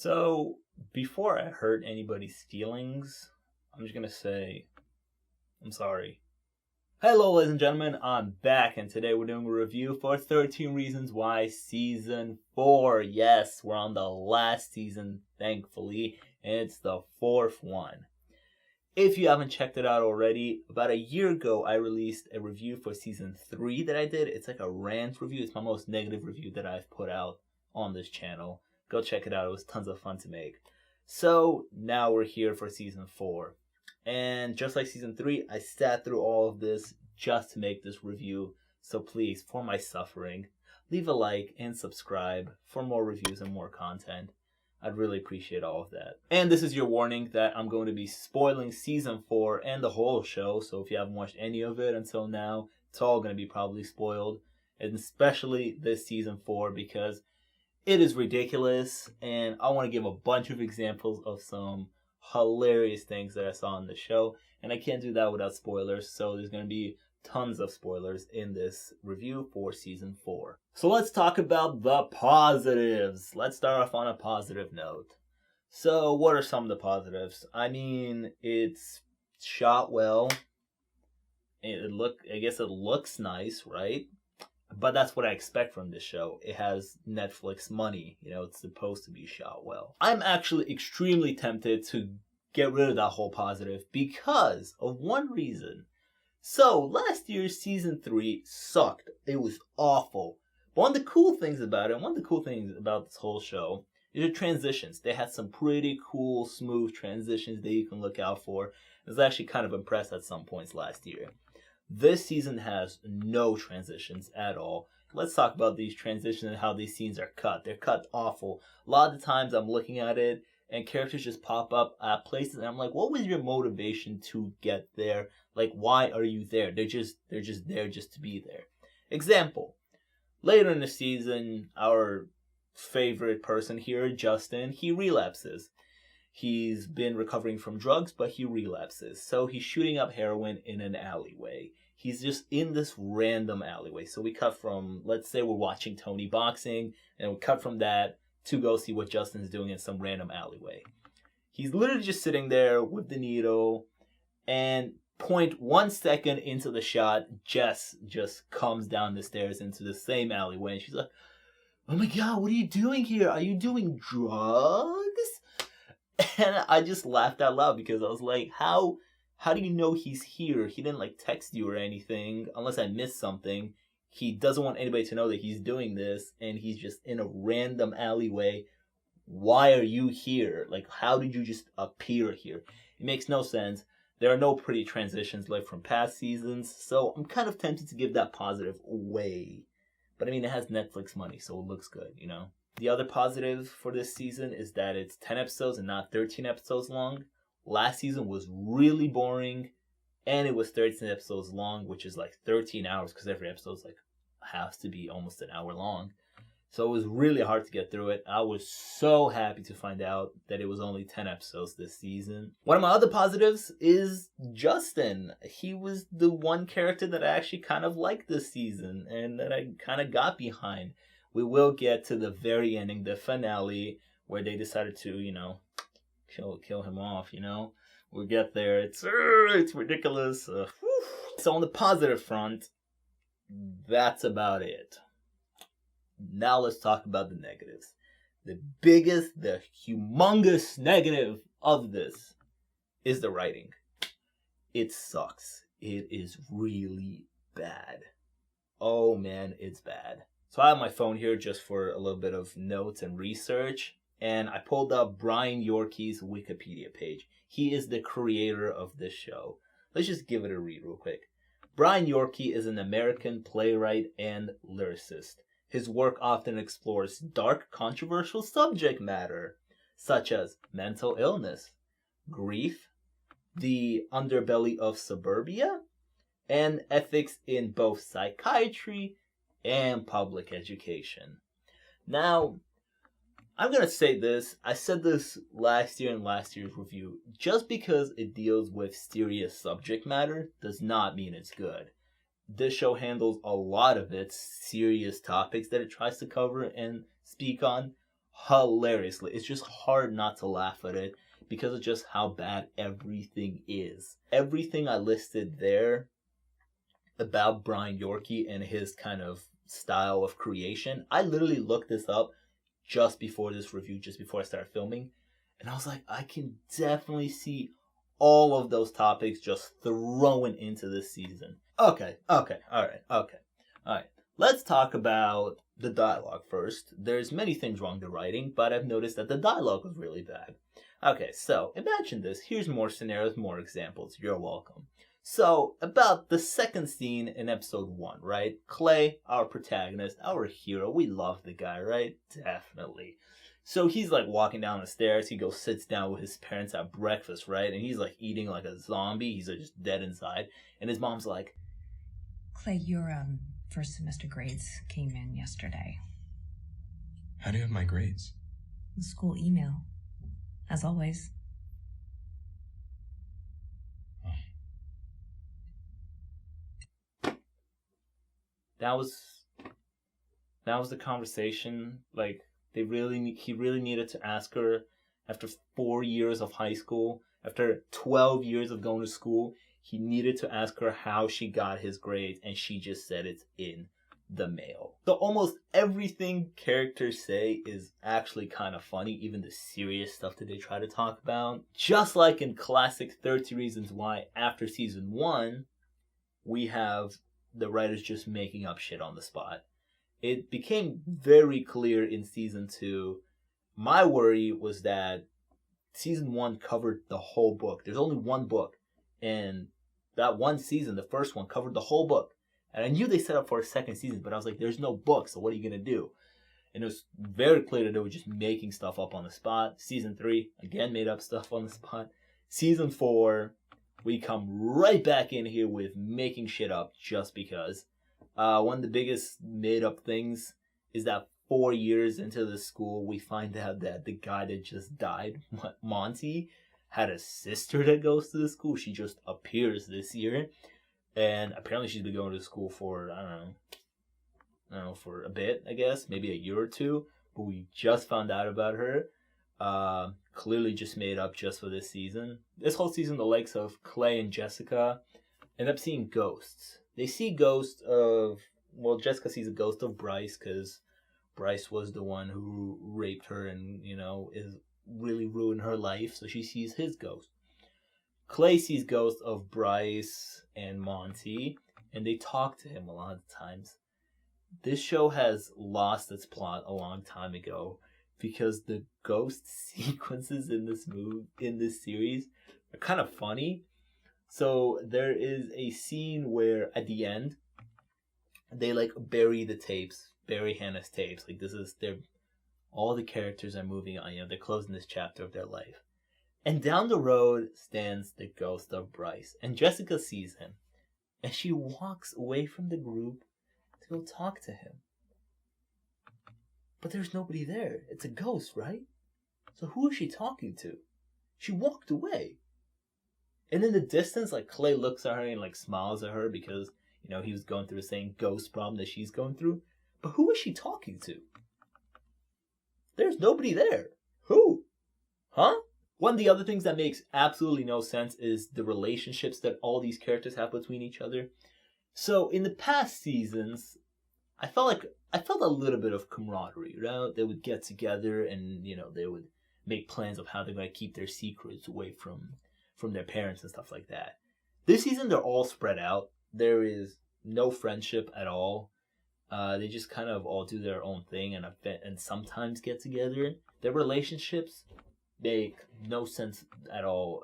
So, before I hurt anybody's feelings, I'm just gonna say, I'm sorry. Hello, ladies and gentlemen, I'm back, and today we're doing a review for 13 Reasons Why Season 4. Yes, we're on the last season, thankfully, and it's the fourth one. If you haven't checked it out already, about a year ago, I released a review for Season 3 that I did. It's like a rant review. It's my most negative review that I've put out on this channel. Go check it out. It was tons of fun to make. So now we're here for Season 4. And just like Season 3, I sat through all of this just to make this review. So please, for my suffering, leave a like and subscribe for more reviews and more content. I'd really appreciate all of that. And this is your warning that I'm going to be spoiling Season 4 and the whole show. So if you haven't watched any of it until now, it's all going to be probably spoiled. And especially this Season 4 because it is ridiculous, and I want to give a bunch of examples of some hilarious things that I saw on the show, and I can't do that without spoilers, so there's going to be tons of spoilers in this review for Season 4. So let's talk about the positives. Let's start off on a positive note. So what are some of the positives? I mean, it's shot well. I guess it looks nice, right? But that's what I expect from this show. It has Netflix money. It's supposed to be shot well. I'm actually extremely tempted to get rid of that whole positive because of one reason. So, last year's Season 3 sucked. It was awful. But one of the cool things about this whole show is the transitions. They had some pretty cool, smooth transitions that you can look out for. I was actually kind of impressed at some points last year. This season has no transitions at all. Let's talk about these transitions and how these scenes are cut. They're cut awful. A lot of the times I'm looking at it and characters just pop up at places and I'm like, what was your motivation to get there? Like, why are you there? They're just there just to be there. Example. Later in the season, our favorite person here, Justin, he relapses. He's been recovering from drugs, but he relapses. So he's shooting up heroin in an alleyway. He's just in this random alleyway. So we cut from, let's say we're watching Tony boxing, and we cut from that to go see what Justin's doing in some random alleyway. He's literally just sitting there with the needle, and 0.1 second into the shot, Jess just comes down the stairs into the same alleyway, and she's like, oh my god, what are you doing here? Are you doing drugs? And I just laughed out loud because I was like, how do you know he's here? He didn't text you or anything, unless I missed something. He doesn't want anybody to know that he's doing this, and he's just in a random alleyway. Why are you here? How did you just appear here? It makes no sense. There are no pretty transitions like from past seasons, so I'm kind of tempted to give that positive away. But I mean, it has Netflix money, so it looks good, The other positive for this season is that it's 10 episodes and not 13 episodes long. Last season was really boring, and it was 13 episodes long, which is 13 hours, because every episode has to be almost an hour long. So it was really hard to get through it. I was so happy to find out that it was only 10 episodes this season. One of my other positives is Justin. He was the one character that I actually kind of liked this season, and that I kind of got behind. We will get to the very ending, the finale, where they decided to, kill him off, We'll get there. It's ridiculous. So on the positive front, that's about it. Now let's talk about the negatives. The humongous negative of this is the writing. It sucks. It is really bad. Oh man, it's bad. So I have my phone here just for a little bit of notes and research, and I pulled up Brian Yorkie's Wikipedia page. He is the creator of this show. Let's just give it a read real quick. Brian Yorkie is an American playwright and lyricist. His work often explores dark, controversial subject matter, such as mental illness, grief, the underbelly of suburbia, and ethics in both psychiatry and public education. Now, I'm going to say this. I said this last year in last year's review. Just because it deals with serious subject matter does not mean it's good. This show handles a lot of its serious topics that it tries to cover and speak on hilariously. It's just hard not to laugh at it because of just how bad everything is. Everything I listed there about Brian Yorkie and his kind of style of creation, I literally looked this up just before this review, just before I started filming, and I was like, I can definitely see all of those topics just thrown into this season. Okay, all right. Let's talk about the dialogue first. There's many things wrong to writing, but I've noticed that the dialogue was really bad. Okay, so imagine this. Here's more scenarios, more examples. You're welcome. So, about the second scene in episode 1, right? Clay, our protagonist, our hero, we love the guy, right? Definitely. So he's like walking down the stairs, he goes sits down with his parents at breakfast, right? And he's like eating like a zombie, he's like just dead inside. And his mom's like, Clay, your first semester grades came in yesterday. How do you have my grades? The school email, as always. That was the conversation. Like he really needed to ask her after 4 years of high school, after 12 years of going to school, he needed to ask her how she got his grades, and she just said it's in the mail. So almost everything characters say is actually kind of funny, even the serious stuff that they try to talk about. Just like in classic 30 Reasons Why, after season 1, we have the writers just making up shit on the spot. It became very clear in season 2. My worry was that season 1 covered the whole book. There's only one book, and that one season, the first one, covered the whole book. And I knew they set up for a second season, but I was like, there's no book, so what are you going to do? And it was very clear that they were just making stuff up on the spot. Season 3, again, made up stuff on the spot. Season 4, we come right back in here with making shit up just because. One of the biggest made-up things is that 4 years into the school, we find out that the guy that just died, Monty, had a sister that goes to the school. She just appears this year. And apparently she's been going to school for, I don't know, for a bit, I guess. Maybe a year or two. But we just found out about her. Clearly just made up just for this season. This whole season, the likes of Clay and Jessica end up seeing ghosts. They see ghosts of, well, Jessica sees a ghost of Bryce because Bryce was the one who raped her and, is really ruined her life. So she sees his ghost. Clay sees ghosts of Bryce and Monty, and they talk to him a lot of times. This show has lost its plot a long time ago because the ghost sequences in this series are kind of funny. So there is a scene where at the end they bury Hannah's tapes. All the characters are moving on, they're closing this chapter of their life. And down the road stands the ghost of Bryce. And Jessica sees him. And she walks away from the group to go talk to him. But there's nobody there. It's a ghost, right? So who is she talking to? She walked away. And in the distance, Clay looks at her and smiles at her because, he was going through the same ghost problem that she's going through. But who is she talking to? There's nobody there. Who? Huh? One of the other things that makes absolutely no sense is the relationships that all these characters have between each other. So in the past seasons, I felt a little bit of camaraderie, right? They would get together and, they would make plans of how they're going to keep their secrets away from their parents and stuff like that. This season, they're all spread out. There is no friendship at all. They just kind of all do their own thing and sometimes get together. Their relationships make no sense at all,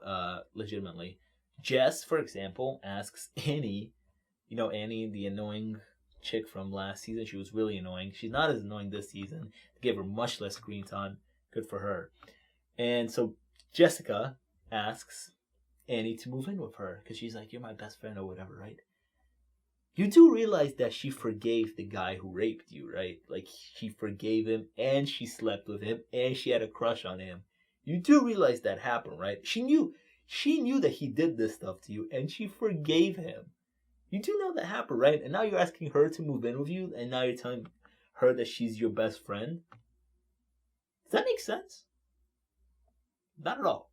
legitimately. Jess, for example, asks Annie, Annie, the annoying chick from last season. She was really annoying. She's not as annoying this season. They gave her much less screen time. Good for her. And so Jessica asks Annie to move in with her because she's like, you're my best friend or whatever, right? You do realize that she forgave the guy who raped you, right? She forgave him and she slept with him and she had a crush on him. You do realize that happened, right? She knew that he did this stuff to you and she forgave him. You do know that happened, right? And now you're asking her to move in with you and now you're telling her that she's your best friend? Does that make sense? Not at all.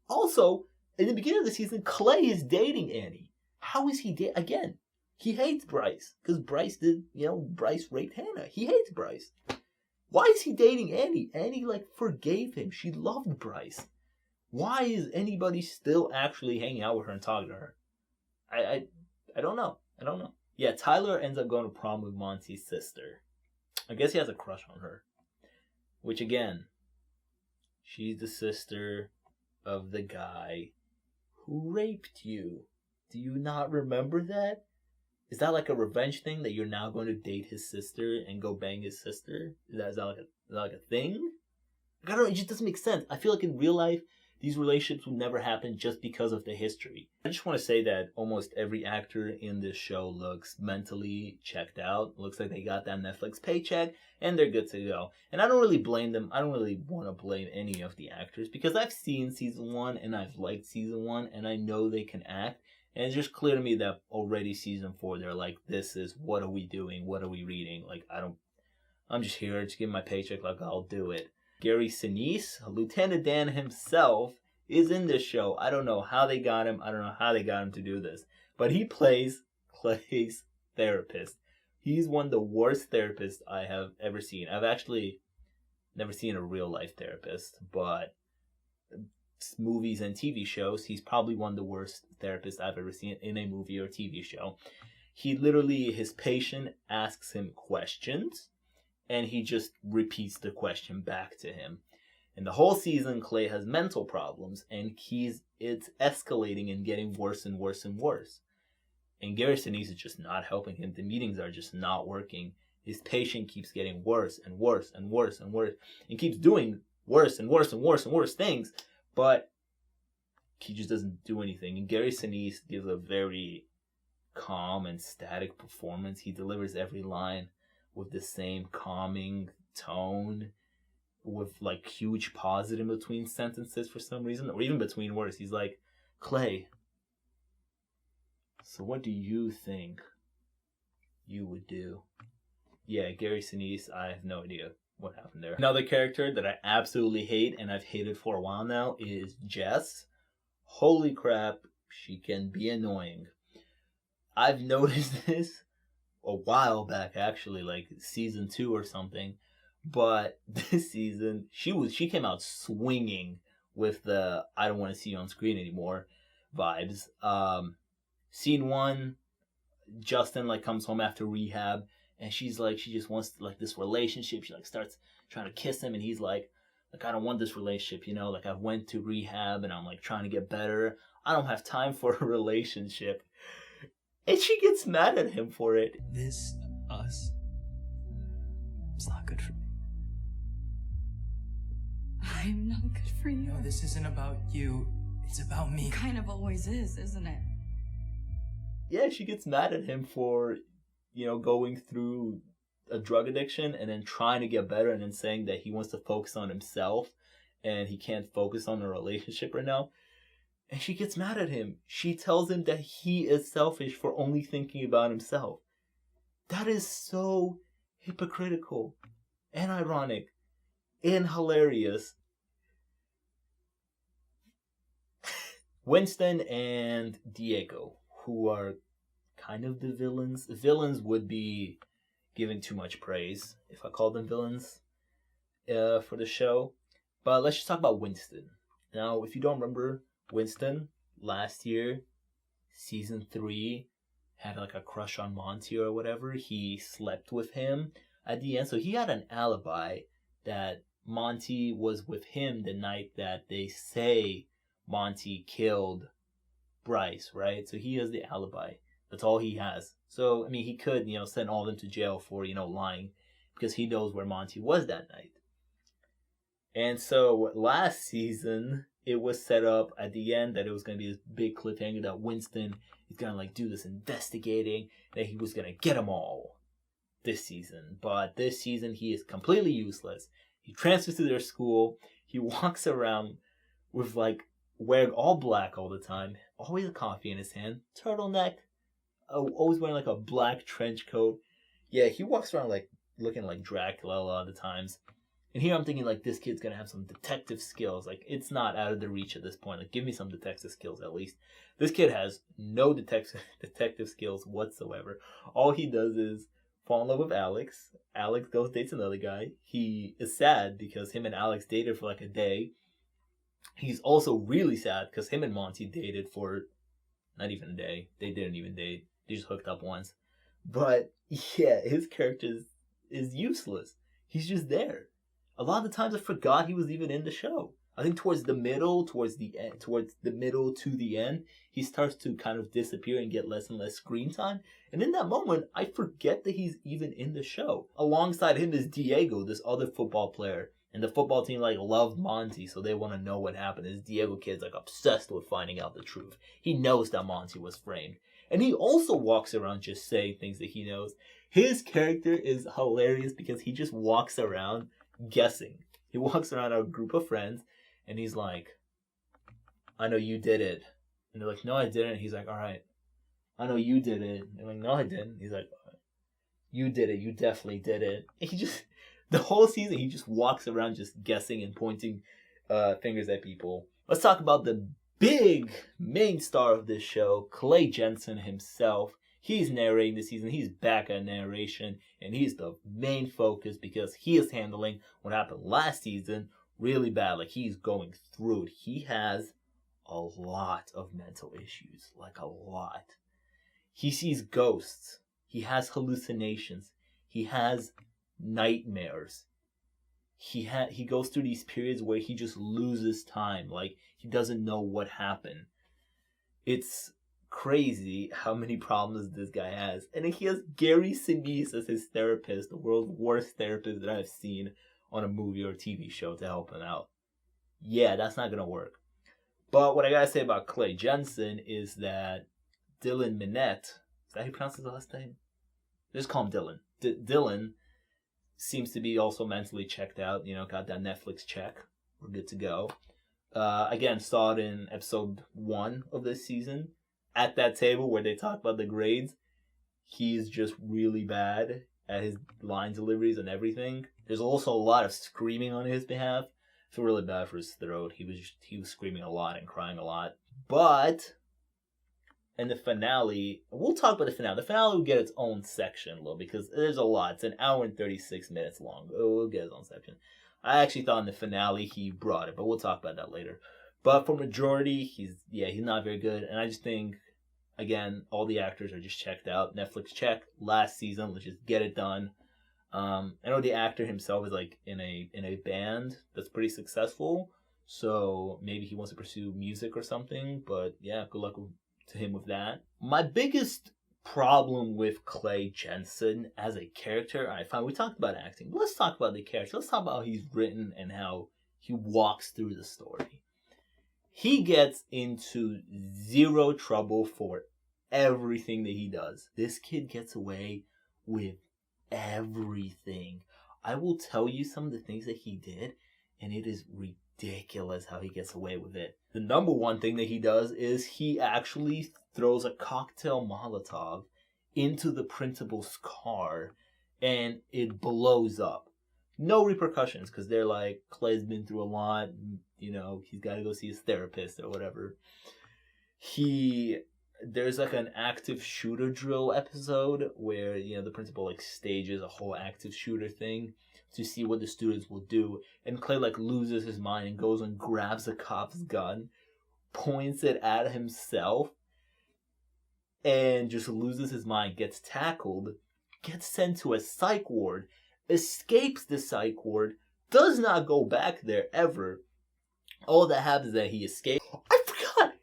Also, in the beginning of the season, Clay is dating Annie. How is he again? He hates Bryce because Bryce Bryce raped Hannah. He hates Bryce. Why is he dating Annie? Annie forgave him. She loved Bryce. Why is anybody still actually hanging out with her and talking to her? I don't know. Yeah, Tyler ends up going to prom with Monty's sister. I guess he has a crush on her. Which again, she's the sister of the guy who raped you. Do you not remember that? Is that like a revenge thing that you're now going to date his sister and go bang his sister? Is that like a thing? I don't know, it just doesn't make sense. I feel like in real life, these relationships would never happen just because of the history. I just want to say that almost every actor in this show looks mentally checked out. Looks like they got that Netflix paycheck and they're good to go. And I don't really blame them. I don't really want to blame any of the actors because I've seen season 1 and I've liked season 1 and I know they can act. And it's just clear to me that already season 4, they're like, this is, what are we doing? What are we reading? I'm just here, just give my paycheck, I'll do it. Gary Sinise, Lieutenant Dan himself, is in this show. I don't know how they got him. I don't know how they got him to do this. But he plays Clay's therapist. He's one of the worst therapists I have ever seen. I've actually never seen a real life therapist, but movies and TV shows, he's probably one of the worst therapists I've ever seen in a movie or TV show. His patient asks him questions, and he just repeats the question back to him. And the whole season, Clay has mental problems, and it's escalating and getting worse and worse and worse. And Gary Sinise is just not helping him. The meetings are just not working. His patient keeps getting worse and worse and worse and worse, and keeps doing worse and worse and worse and worse things, but he just doesn't do anything. And Gary Sinise gives a very calm and static performance. He delivers every line with the same calming tone, with huge pauses in between sentences for some reason, or even between words. He's like, Clay, so what do you think you would do? Yeah, Gary Sinise, I have no idea what happened there. Another character that I absolutely hate, and I've hated for a while now, is Jess. Holy crap, she can be annoying. I've noticed this a while back, actually, season 2 or something. But this season, she came out swinging with the "I don't want to see you on screen anymore" vibes. Scene 1, Justin comes home after rehab, and she just wants this relationship. She starts trying to kiss him, and he's like, I don't want this relationship, I went to rehab and I'm trying to get better. I don't have time for a relationship. And she gets mad at him for it. Us, it's not good for me. I'm not good for you. No, this isn't about you. It's about me. It kind of always is, isn't it? Yeah, she gets mad at him for, going through a drug addiction and then trying to get better and then saying that he wants to focus on himself and he can't focus on a relationship right now. And she gets mad at him. She tells him that he is selfish for only thinking about himself. That is so hypocritical and ironic and hilarious. Winston and Diego, who are kind of the villains. Villains would be giving too much praise if I called them villains for the show. But let's just talk about Winston. Now, if you don't remember, Winston, last year, season 3, had a crush on Monty or whatever. He slept with him at the end. So he had an alibi that Monty was with him the night that they say Monty killed Bryce, right? So he has the alibi. That's all he has. So, he could, send all of them to jail for, lying because he knows where Monty was that night. And so last season, it was set up at the end that it was going to be this big cliffhanger that Winston is going to do this investigating, that he was going to get them all this season. But this season, he is completely useless. He transfers to their school. He walks around with wearing all black all the time, always a coffee in his hand, turtleneck, always wearing a black trench coat. Yeah, he walks around looking like Dracula a lot of the times. And here I'm thinking, like, this kid's gonna have some detective skills. Like, it's not out of the reach at this point. Like, give me some detective skills at least. This kid has no detective skills whatsoever. All he does is fall in love with Alex. Alex goes dates another guy. He is sad because him and Alex dated for like a day. He's also really sad because him and Monty dated for not even a day. They didn't even date. They just hooked up once. But yeah, his character is useless. He's just there. A lot of the times I forgot he was even in the show. I think towards the middle to the end, he starts to kind of disappear and get less and less screen time. And in that moment, I forget that he's even in the show. Alongside him is Diego, this other football player. And the football team like loved Monty, so they want to know what happened. This Diego kid's like obsessed with finding out the truth. He knows that Monty was framed. And he also walks around just saying things that he knows. His character is hilarious because he just walks around guessing. He walks around a group of friends and he's like, I know you did it. And they're like, no, I didn't. He's like, all right, I know you did it. And they're like, no, I didn't. He's like, you did it. You definitely did it. And he just, the whole season, he just walks around just guessing and pointing fingers at people. Let's talk about the big main star of this show, Clay Jensen himself. He's narrating this season. He's back at narration, and he's the main focus because he is handling what happened last season really bad. Like, he's going through it. He has a lot of mental issues, like a lot. He sees ghosts. He has hallucinations. He has nightmares. He goes through these periods where he just loses time. Like, he doesn't know what happened. It's crazy how many problems this guy has. And he has Gary Sinise as his therapist, the world's worst therapist that I've seen on a movie or TV show to help him out. Yeah, that's not gonna work. But what I gotta say about Clay Jensen is that Dylan Minnette, is that how you pronounce his last name? Just call him Dylan. Dylan seems to be also mentally checked out, got that Netflix check. We're good to go. Again, saw it in episode 1 of this season. At that table where they talk about the grades, he's just really bad at his line deliveries and everything. There's also a lot of screaming on his behalf. I feel really bad for his throat. He was screaming a lot and crying a lot. But in the finale, we'll talk about the finale. The finale will get its own section a little because there's a lot. It's an hour and 36 minutes long. We'll get its own section. I actually thought in the finale he brought it, but we'll talk about that later. But for majority, he's not very good. And I just think, again, all the actors are just checked out. Netflix check last season. Let's just get it done. I know the actor himself is like in a band that's pretty successful, so maybe he wants to pursue music or something. But yeah, good luck to him with that. My biggest problem with Clay Jensen as a character, we talked about acting. Let's talk about the character. Let's talk about how he's written and how he walks through the story. He gets into zero trouble for everything that he does. This kid gets away with everything. I will tell you some of the things that he did, and it is ridiculous how he gets away with it. The number one thing that he does is he actually throws a cocktail Molotov into the principal's car, and it blows up. No repercussions, because they're like, Clay's been through a lot, he's got to go see his therapist or whatever. There's like an active shooter drill episode where, the principal like stages a whole active shooter thing to see what the students will do. And Clay like loses his mind and goes and grabs a cop's gun, points it at himself, and just loses his mind, gets tackled, gets sent to a psych ward, escapes the psych ward, does not go back there ever. All that happens is that he escaped. I forgot!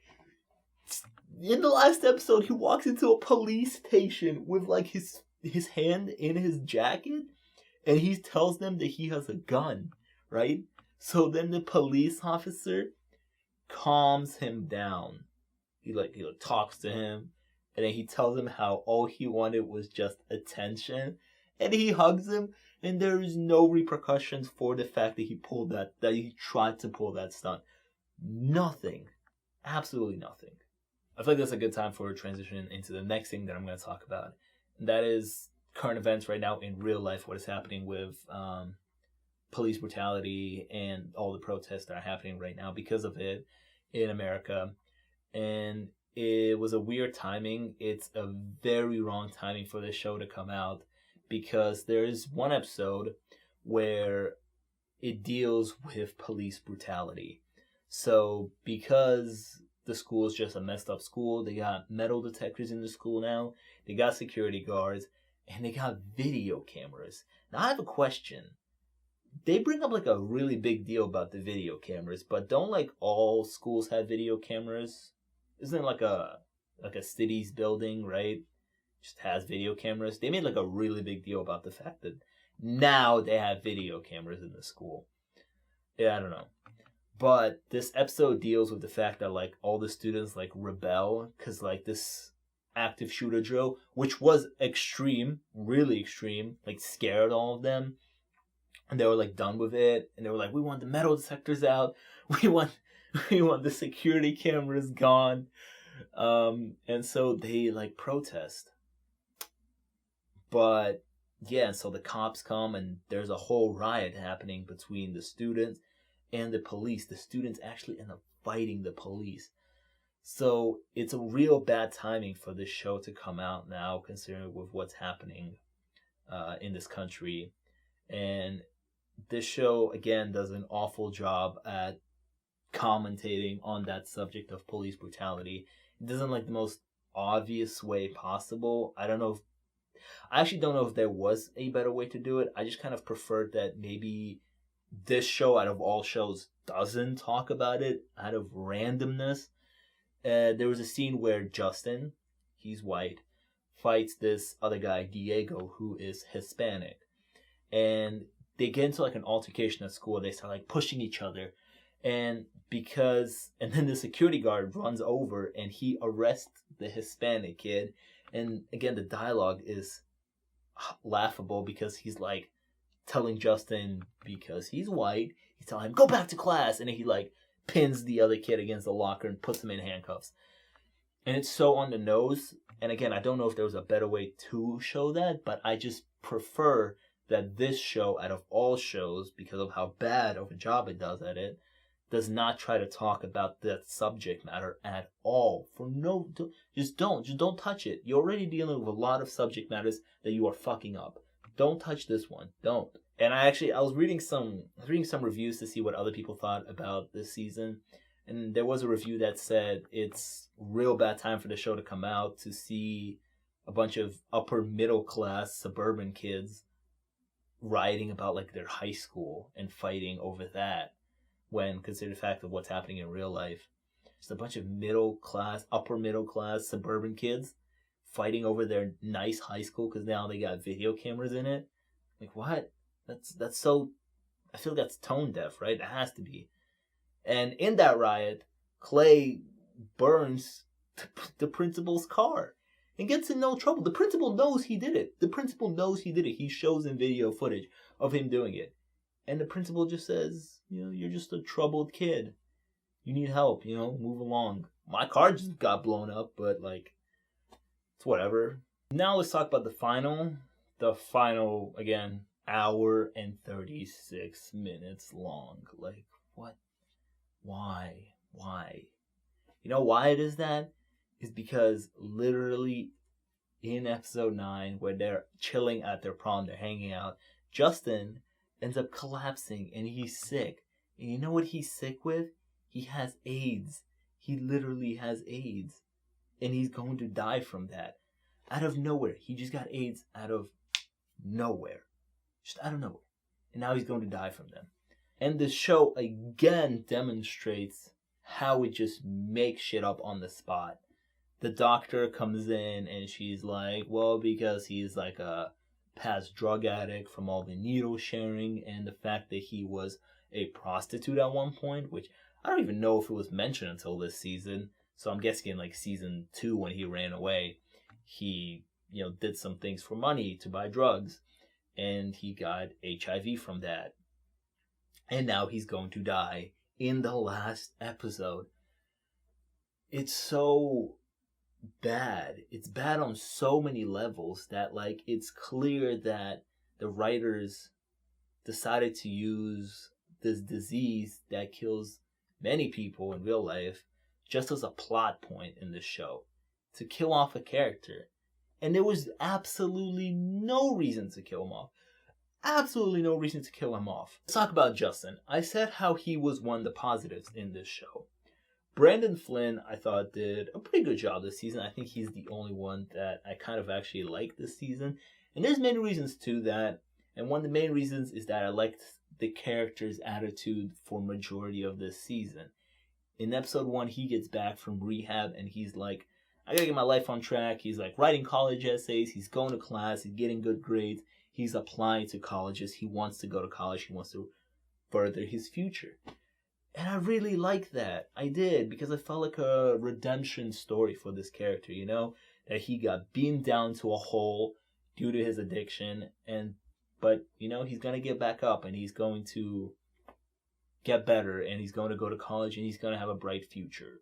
In the last episode, he walks into a police station with like his hand in his jacket, and he tells them that he has a gun, right? So then the police officer calms him down. He talks to him, and then he tells him how all he wanted was just attention, and he hugs him, and there is no repercussions for the fact that he tried to pull that stunt. Nothing. Absolutely nothing. I feel like that's a good time for a transition into the next thing that I'm going to talk about. And that is current events right now in real life, what is happening with police brutality and all the protests that are happening right now because of it in America. And it was a weird timing. It's a very wrong timing for this show to come out, because there is one episode where it deals with police brutality. So because the school is just a messed up school, they got metal detectors in the school now, they got security guards, and they got video cameras. Now I have a question. They bring up like a really big deal about the video cameras, but don't like all schools have video cameras? Isn't it like a city's building, right? Just has video cameras. They made like a really big deal about the fact that now they have video cameras in the school. Yeah, I don't know. But this episode deals with the fact that like all the students like rebel because like this active shooter drill, which was extreme, really extreme, like scared all of them. And they were like done with it, and they were like, "We want the metal detectors out. We want the security cameras gone." And so they like protest. But yeah, so the cops come, and there's a whole riot happening between the students and the police. The students actually end up fighting the police. So it's a real bad timing for this show to come out now, considering with what's happening in this country. And this show, again, does an awful job at commentating on that subject of police brutality. It doesn't like the most obvious way possible. I actually don't know if there was a better way to do it. I just kind of preferred that maybe this show, out of all shows, doesn't talk about it out of randomness. There was a scene where Justin, he's white, fights this other guy, Diego, who is Hispanic. And they get into like an altercation at school. They start like pushing each other. And then the security guard runs over and he arrests the Hispanic kid. And again, the dialogue is laughable because he's like telling Justin, because he's white, he's telling him, "Go back to class." And then he like pins the other kid against the locker and puts him in handcuffs. And it's so on the nose. And again, I don't know if there was a better way to show that, but I just prefer that this show, out of all shows, because of how bad of a job it does at it, does not try to talk about that subject matter at all. Just don't touch it. You're already dealing with a lot of subject matters that you are fucking up. Don't touch this one. Don't. And I was reading some reviews to see what other people thought about this season, and there was a review that said it's real bad time for the show to come out, to see a bunch of upper middle class suburban kids rioting about like their high school and fighting over that, when considered the fact of what's happening in real life. Just a bunch of upper middle class suburban kids fighting over their nice high school because now they got video cameras in it. Like, what? That's so, I feel that's tone deaf, right? It has to be. And in that riot, Clay burns the principal's car and gets in no trouble. The principal knows he did it. He shows in video footage of him doing it. And the principal just says, "You're just a troubled kid. You need help, move along. My car just got blown up, but like, it's whatever." Now let's talk about the final. The final, again, hour and 36 minutes long. Like, what? Why? You know why it is that? Is because literally in episode 9, where they're chilling at their prom, they're hanging out, Justin ends up collapsing and he's sick. And you know what he's sick with? He has AIDS. He literally has AIDS. And he's going to die from that. Out of nowhere. He just got AIDS out of nowhere. Just out of nowhere. And now he's going to die from them. And the show again demonstrates how it just makes shit up on the spot. The doctor comes in and she's like, well, because he's like a past drug addict from all the needle sharing and the fact that he was a prostitute at one point, which I don't even know if it was mentioned until this season. So I'm guessing in like season 2 when he ran away, he, did some things for money to buy drugs and he got HIV from that. And now he's going to die in the last episode. It's so bad. It's bad on so many levels that like it's clear that the writers decided to use this disease that kills many people in real life just as a plot point in this show to kill off a character. And there was absolutely no reason to kill him off. Absolutely no reason to kill him off. Let's talk about Justin. I said how he was one of the positives in this show. Brandon Flynn, I thought, did a pretty good job this season. I think he's the only one that I kind of actually like this season. And there's many reasons to that. And one of the main reasons is that I liked the character's attitude for majority of this season. In episode 1, he gets back from rehab and he's like, I gotta get my life on track. He's like writing college essays. He's going to class. He's getting good grades. He's applying to colleges. He wants to go to college. He wants to further his future. And I really like that. I did, because I felt like a redemption story for this character, you know? That he got beamed down to a hole due to his addiction. But, you know, he's going to get back up and he's going to get better and he's going to go to college and he's going to have a bright future.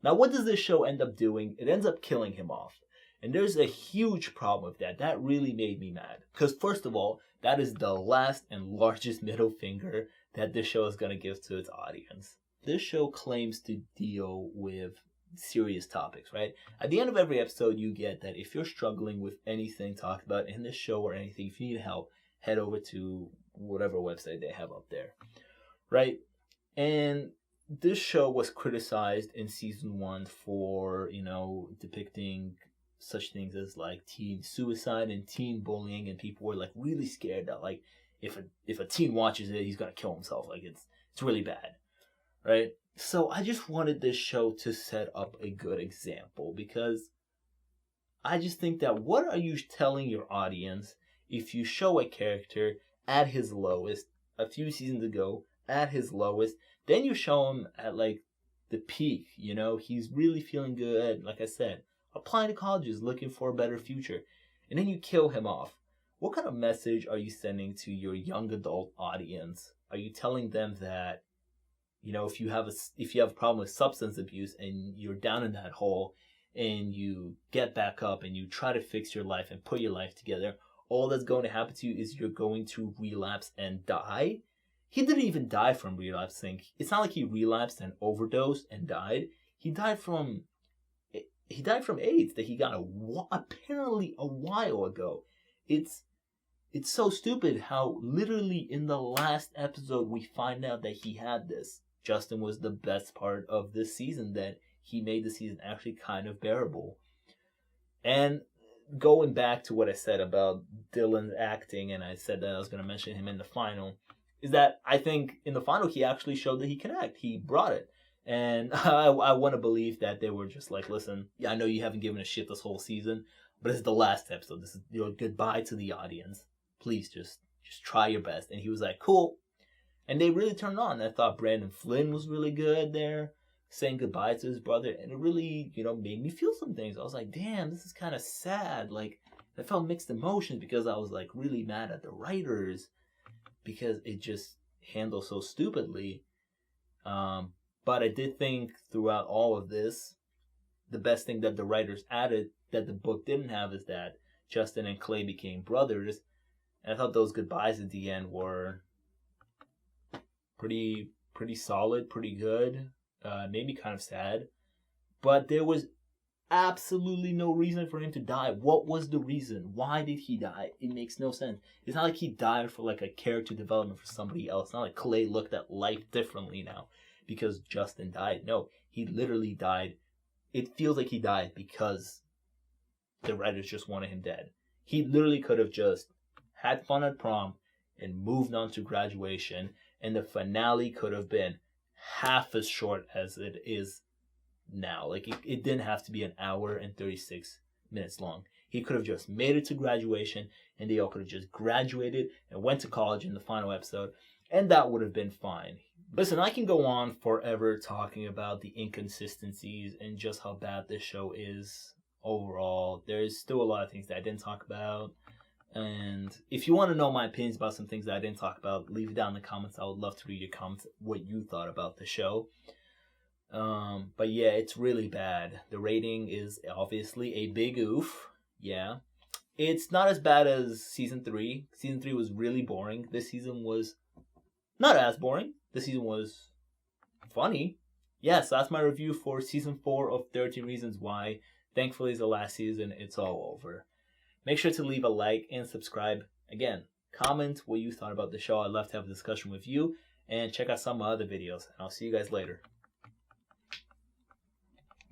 Now, what does this show end up doing? It ends up killing him off. And there's a huge problem with that. That really made me mad. Because first of all, that is the last and largest middle finger that this show is going to give to its audience. This show claims to deal with serious topics, right? At the end of every episode, you get that if you're struggling with anything talked about in this show or anything, if you need help, head over to whatever website they have up there, right? And this show was criticized in season 1 for, you know, depicting such things as like teen suicide and teen bullying, and people were like really scared that like if a teen watches it, he's gonna kill himself. Like it's really bad, right? So I just wanted this show to set up a good example, because I just think that what are you telling your audience if you show a character at his lowest a few seasons ago, at his lowest, then you show him at like the peak, you know, he's really feeling good, like I said, applying to colleges, looking for a better future, and then you kill him off. What kind of message are you sending to your young adult audience? Are you telling them that, you know, if you have a problem with substance abuse and you're down in that hole and you get back up and you try to fix your life and put your life together, all that's going to happen to you is you're going to relapse and die? He didn't even die from relapsing. It's not like he relapsed and overdosed and died. He died from AIDS that he got apparently a while ago. It's so stupid how literally in the last episode we find out that he had this. Justin was the best part of this season, that he made the season actually kind of bearable. And going back to what I said about Dylan's acting, and I said that I was going to mention him in the final, is that I think in the final he actually showed that he can act. He brought it. And I want to believe that they were just like, listen, I know you haven't given a shit this whole season, but this is the last episode. This is your goodbye to the audience. Please just try your best. And he was like, cool. And they really turned on. I thought Brandon Flynn was really good there, saying goodbye to his brother. And it really, you know, made me feel some things. I was like, damn, this is kind of sad. Like, I felt mixed emotions because I was like really mad at the writers because it just handled so stupidly. But I did think throughout all of this, the best thing that the writers added that the book didn't have is that Justin and Clay became brothers. And I thought those goodbyes at the end were pretty solid, pretty good. Made me kind of sad. But there was absolutely no reason for him to die. What was the reason? Why did he die? It makes no sense. It's not like he died for like a character development for somebody else. It's not like Clay looked at life differently now because Justin died. No, he literally died. It feels like he died because the writers just wanted him dead. He literally could have just had fun at prom and moved on to graduation, and the finale could have been half as short as it is now. Like, it didn't have to be an hour and 36 minutes long. He could have just made it to graduation, and they all could have just graduated and went to college in the final episode, and that would have been fine. Listen, I can go on forever talking about the inconsistencies and just how bad this show is overall. There's still a lot of things that I didn't talk about. And if you want to know my opinions about some things that I didn't talk about, leave it down in the comments. I would love to read your comments, what you thought about the show. But yeah, it's really bad. The rating is obviously a big oof. Yeah. It's not as bad as season 3. Season 3 was really boring. This season was not as boring. This season was funny. Yes, that's my review for season 4 of 13 Reasons Why. Thankfully, it's the last season. It's all over. Make sure to leave a like and subscribe. Again, comment what you thought about the show. I'd love to have a discussion with you. And check out some of my other videos. And I'll see you guys later.